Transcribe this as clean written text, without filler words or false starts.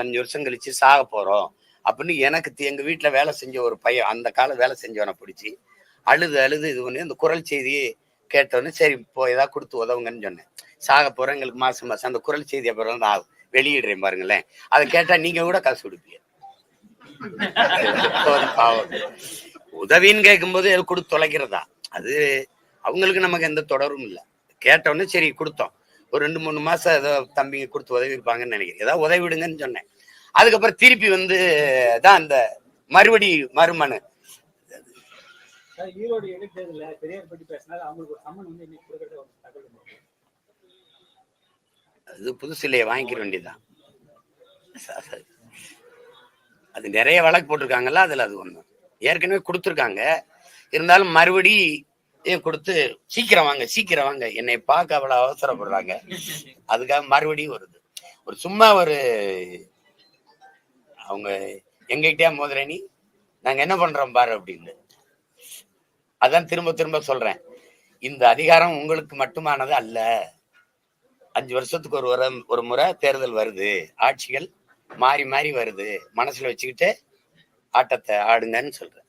15 வருஷம் கழிச்சு சாக போறோம் அப்படின்னு எனக்கு எங்க வீட்டுல வேலை செஞ்ச ஒரு பையன், அந்த காலம் வேலை செஞ்சவனை பிடிச்சி அழுது அழுது இது பண்ணி அந்த குரல் செய்தியை கேட்டோன்னு, சரி இப்போ ஏதாவது கொடுத்து உதவுங்கன்னு சொன்னேன். சாக போறோம், எங்களுக்கு மாசம் மாசம் அந்த குரல் செய்தி அப்புறம் நான் வெளியிடுறேன் பாருங்களேன், அதை கேட்டா நீங்க கூட காசு கொடுப்பீங்க. பாவம். உதவின்னு கேட்கும்போது கொடுத்து தொலைக்கிறதா, அது அவங்களுக்கு நமக்கு எந்த தொடரும் இல்லை. கேட்டோன்னு சரி கொடுத்தோம். ஒரு 2-3 மாசம் ஏதோ தம்பிங்க கொடுத்து உதவி இருப்பாங்கன்னு நினைக்கிறேன். ஏதாவது உதவி விடுங்கன்னு சொன்னேன். அதுக்கப்புறம் திருப்பி வந்து தான் அந்த மறுமனு. ஈரோடு இடைத்தேர்தல பெரியார் பற்றி பேசினாரு, அவங்களுக்கு ஒரு சம்மன் வந்து இன்னைக்கு கொடுக்கறது தகவல். அது புதுசிலையை வாங்கிக்கிற வேண்டியதுதான். அது நிறைய வழக்கு போட்டிருக்காங்கல்ல, அதுல அது ஒண்ணு ஏற்கனவே கொடுத்துருக்காங்க. இருந்தாலும் மறுபடி கொடுத்து சீக்கிரம் வாங்க என்னை பார்க்க அவ்வளவு அவசரப்படுறாங்க, அதுக்காக மறுபடியும் வருது. ஒரு சும்மா ஒரு அவங்க எங்ககிட்டயா மோதிரணி நாங்க என்ன பண்றோம் பாரு அப்படின்னு. அதான் திரும்ப திரும்ப சொல்றேன், இந்த அதிகாரம் உங்களுக்கு மட்டுமானது அல்ல. 5 வருஷத்துக்கு ஒரு முறை தேர்தல் வருது, ஆட்சிகள் மாறி மாறி வருது, மனசுல வச்சுக்கிட்டு ஆட்டத்தை ஆடுங்கன்னு சொல்றேன்.